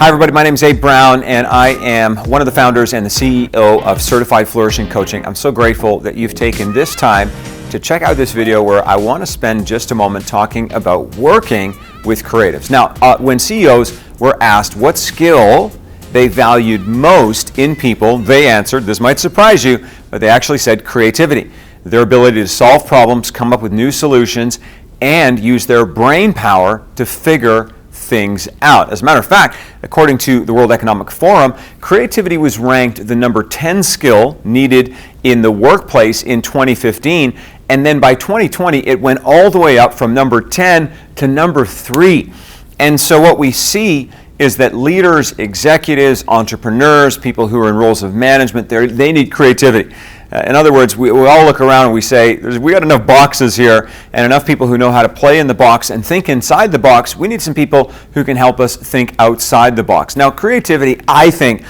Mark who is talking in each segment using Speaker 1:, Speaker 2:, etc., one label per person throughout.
Speaker 1: Hi everybody, my name is Abe Brown and I am one of the founders and the CEO of Certified Flourishing Coaching. I'm so grateful that you've taken this time to check out this video where I want to spend just a moment talking about working with creatives. Now, when CEOs were asked what skill they valued most in people, they answered, this might surprise you, but they actually said creativity. Their ability to solve problems, come up with new solutions, and use their brain power to figure things out. As a matter of fact, according to the World Economic Forum, creativity was ranked the number 10 skill needed in the workplace in 2015, and then by 2020 it went all the way up from number 10 to number 3. And so what we see is that leaders, executives, entrepreneurs, people who are in roles of management, they need creativity. In other words, we all look around and we say, we got enough boxes here and enough people who know how to play in the box and think inside the box. We need some people who can help us think outside the box. Now, creativity, I think,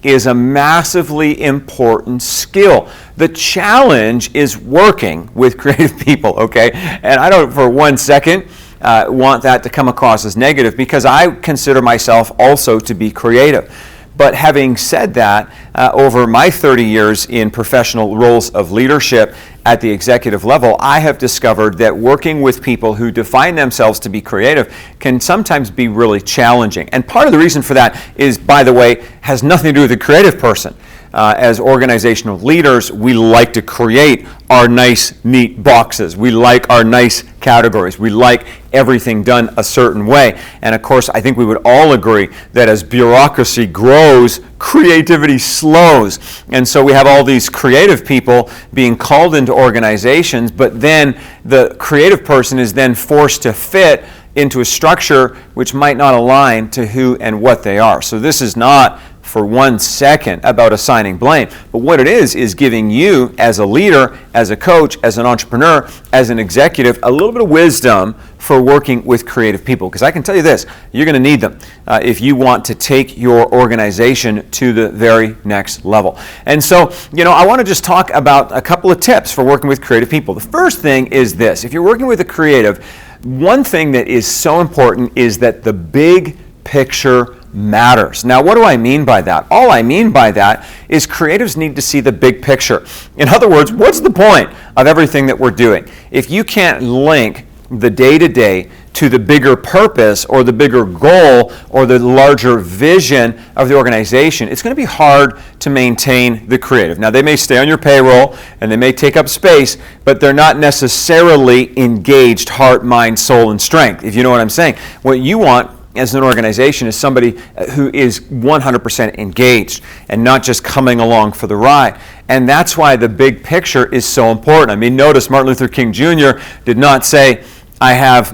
Speaker 1: is a massively important skill. The challenge is working with creative people, okay? And I don't for one second want that to come across as negative, because I consider myself also to be creative. But having said that, over my 30 years in professional roles of leadership at the executive level, I have discovered that working with people who define themselves to be creative can sometimes be really challenging. And part of the reason for that is, by the way, has nothing to do with the creative person. As organizational leaders, we like to create our nice, neat boxes. We like our nice categories. We like everything done a certain way. And of course, I think we would all agree that as bureaucracy grows, creativity slows. And so we have all these creative people being called into organizations, but then the creative person is then forced to fit into a structure which might not align to who and what they are. So this is not for 1 second about assigning blame, but what it is giving you as a leader, as a coach, as an entrepreneur, as an executive, a little bit of wisdom for working with creative people. Because I can tell you this, you're going to need them if you want to take your organization to the very next level. And so, I want to just talk about a couple of tips for working with creative people. The first thing is this: if you're working with a creative, one thing that is so important is that the big picture matters. Now, what do I mean by that? All I mean by that is creatives need to see the big picture. In other words, what's the point of everything that we're doing? If you can't link the day-to-day to the bigger purpose or the bigger goal or the larger vision of the organization, it's going to be hard to maintain the creative. Now, they may stay on your payroll and they may take up space, but they're not necessarily engaged heart, mind, soul, and strength, if you know what I'm saying. What you want as an organization is somebody who is 100% engaged and not just coming along for the ride. And that's why the big picture is so important. I mean, notice Martin Luther King Jr. did not say, I have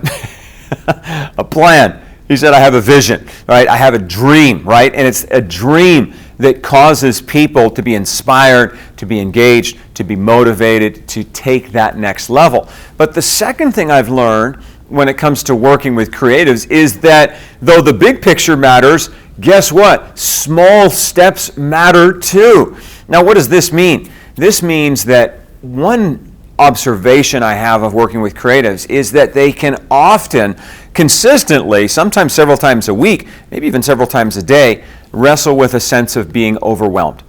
Speaker 1: a plan. He said, I have a vision, right? I have a dream, right? And it's a dream that causes people to be inspired, to be engaged, to be motivated, to take that next level. But the second thing I've learned when it comes to working with creatives is that though the big picture matters, guess what? Small steps matter too. Now, what does this mean? This means that one observation I have of working with creatives is that they can often, consistently, sometimes several times a week, maybe even several times a day, wrestle with a sense of being overwhelmed.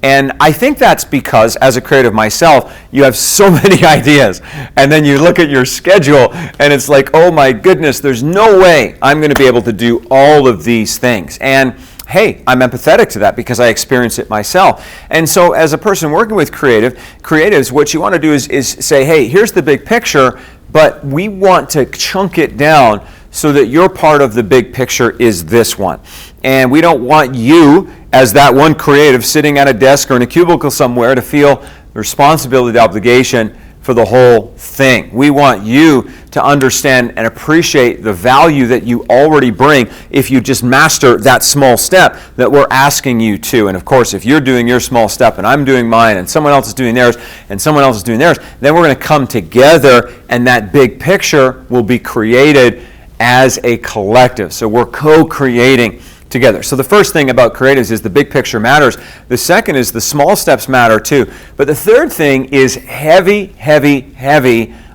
Speaker 1: And I think that's because, as a creative myself, you have so many ideas. And then you look at your schedule and it's like, oh my goodness, there's no way I'm going to be able to do all of these things. And hey, I'm empathetic to that because I experience it myself. And so as a person working with creatives, what you want to do is say, hey, here's the big picture, but we want to chunk it down so that your part of the big picture is this one. And we don't want you, as that one creative sitting at a desk or in a cubicle somewhere, to feel the responsibility, the obligation for the whole thing. We want you to understand and appreciate the value that you already bring if you just master that small step that we're asking you to. And of course, if you're doing your small step and I'm doing mine and someone else is doing theirs and someone else is doing theirs, then we're going to come together and that big picture will be created as a collective. So we're co-creating together. So the first thing about creatives is the big picture matters. The second is the small steps matter too. But the third thing is heavy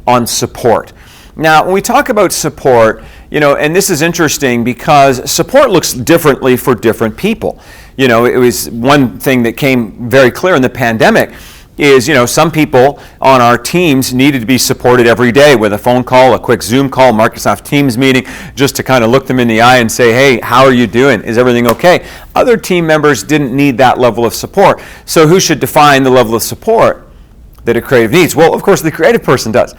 Speaker 1: on support. Now, when we talk about support, and this is interesting because support looks differently for different people. It was one thing that came very clear in the pandemic is, some people on our teams needed to be supported every day with a phone call, a quick Zoom call, Microsoft Teams meeting, just to kind of look them in the eye and say, hey, how are you doing? Is everything okay? Other team members didn't need that level of support. So who should define the level of support that a creative needs? Well, of course, the creative person does.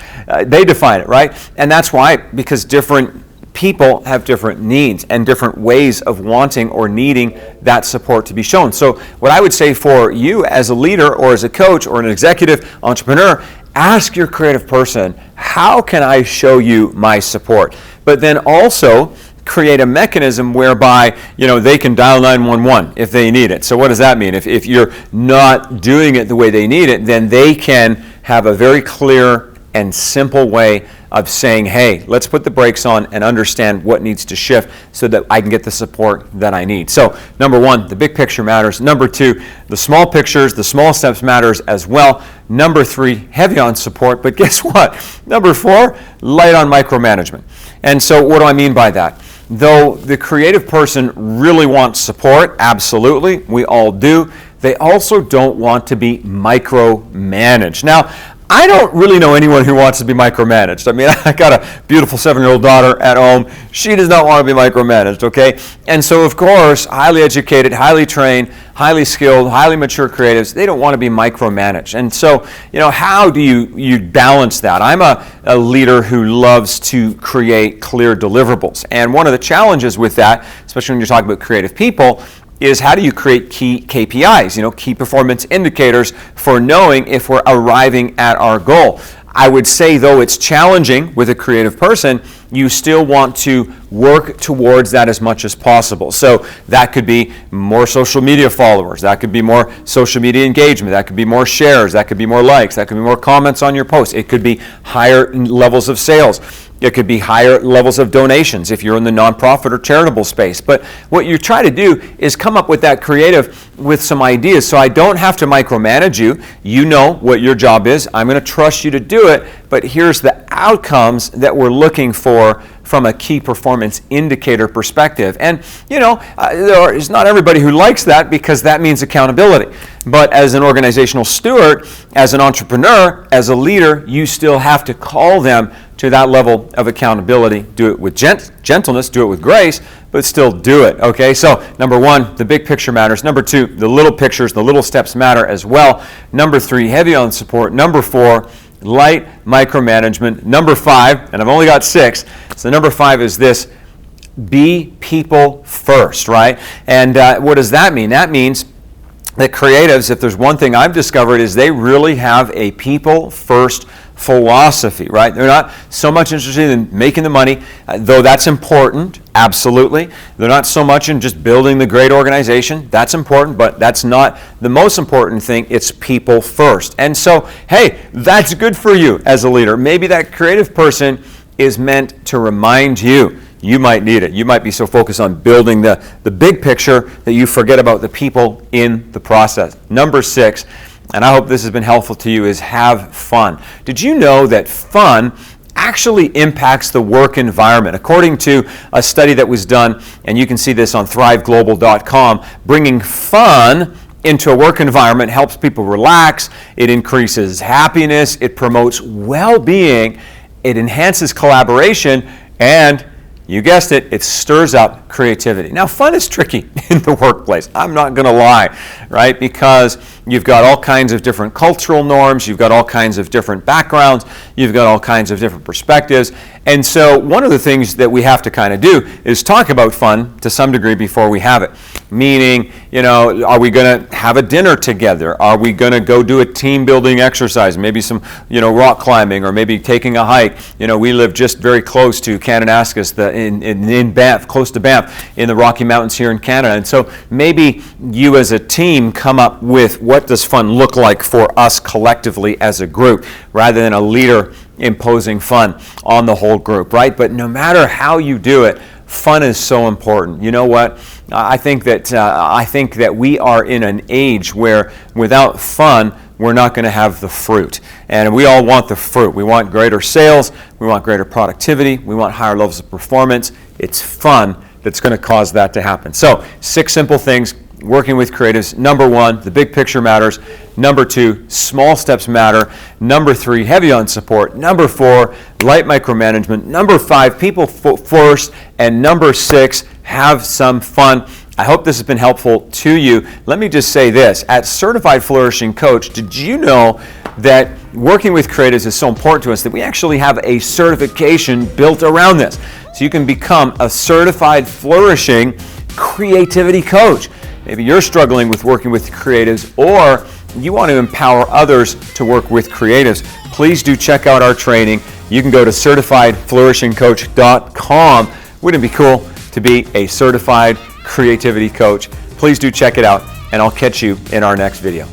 Speaker 1: They define it, right? And that's why, because different people have different needs and different ways of wanting or needing that support to be shown. So what I would say for you as a leader or as a coach or an executive entrepreneur, ask your creative person, how can I show you my support? But then also create a mechanism whereby they can dial 911 if they need it. So what does that mean? If you're not doing it the way they need it, then they can have a very clear and simple way of saying, hey, let's put the brakes on and understand what needs to shift so that I can get the support that I need. So number one, the big picture matters. Number two, the small pictures, the small steps matters as well. Number three, heavy on support. But guess what? Number four, light on micromanagement. And so what do I mean by that? Though the creative person really wants support, absolutely, we all do, they also don't want to be micromanaged. Now, I don't really know anyone who wants to be micromanaged. I mean, I got a beautiful 7-year-old daughter at home. She does not want to be micromanaged, okay? And so, of course, highly educated, highly trained, highly skilled, highly mature creatives, they don't want to be micromanaged. And so, how do you balance that? I'm a leader who loves to create clear deliverables. And one of the challenges with that, especially when you're talking about creative people, is how do you create key KPIs, key performance indicators for knowing if we're arriving at our goal. I would say, though it's challenging with a creative person, you still want to work towards that as much as possible. So that could be more social media followers, that could be more social media engagement, that could be more shares, that could be more likes, that could be more comments on your posts, it could be higher levels of sales. It could be higher levels of donations if you're in the nonprofit or charitable space. But what you try to do is come up with that creative with some ideas. So I don't have to micromanage you. You know what your job is. I'm going to trust you to do it. But here's the outcomes that we're looking for from a key performance indicator perspective. And, there is not everybody who likes that because that means accountability. But as an organizational steward, as an entrepreneur, as a leader, you still have to call them to that level of accountability. Do it with gentleness, do it with grace, but still do it, okay? So number one, the big picture matters. Number two, the little pictures, the little steps matter as well. Number three, heavy on support. Number four, light micromanagement. Number five, and I've only got 6, so number 5 is this: be people first, right? And what does that mean? That means that creatives, if there's one thing I've discovered, is they really have a people first philosophy, right? They're not so much interested in making the money, though that's important, absolutely. They're not so much in just building the great organization. That's important, but that's not the most important thing. It's people first. And so, hey, that's good for you as a leader. Maybe that creative person is meant to remind you. You might need it. You might be so focused on building the big picture that you forget about the people in the process. Number 6, and I hope this has been helpful to you, is have fun. Did you know that fun actually impacts the work environment? According to a study that was done, and you can see this on thriveglobal.com, bringing fun into a work environment helps people relax, it increases happiness, it promotes well-being, it enhances collaboration, and you guessed it, it stirs up creativity. Now, fun is tricky in the workplace. I'm not going to lie, right? Because you've got all kinds of different cultural norms, you've got all kinds of different backgrounds, you've got all kinds of different perspectives. And so one of the things that we have to kind of do is talk about fun to some degree before we have it. Meaning, are we going to have a dinner together? Are we going to go do a team building exercise? Maybe some, rock climbing, or maybe taking a hike. We live just very close to Kananaskis, in Banff, close to Banff, in the Rocky Mountains here in Canada. And so maybe you as a team come up with what does fun look like for us collectively as a group, rather than a leader imposing fun on the whole group, right? But no matter how you do it, fun is so important. You know what? I think that we are in an age where without fun, we're not going to have the fruit. And we all want the fruit. We want greater sales, we want greater productivity, we want higher levels of performance. It's fun that's going to cause that to happen. So 6 simple things working with creatives. Number 1, the big picture matters. Number 2, small steps matter. Number 3, heavy on support. Number 4, light micromanagement. Number 5, people first. And number 6, have some fun. I hope this has been helpful to you. Let me just say this. At Certified Flourishing Coach, did you know that working with creatives is so important to us that we actually have a certification built around this? So you can become a certified flourishing creativity coach. Maybe you're struggling with working with creatives, or you want to empower others to work with creatives. Please do check out our training. You can go to certifiedflourishingcoach.com. Wouldn't it be cool to be a certified creativity coach? Please do check it out, and I'll catch you in our next video.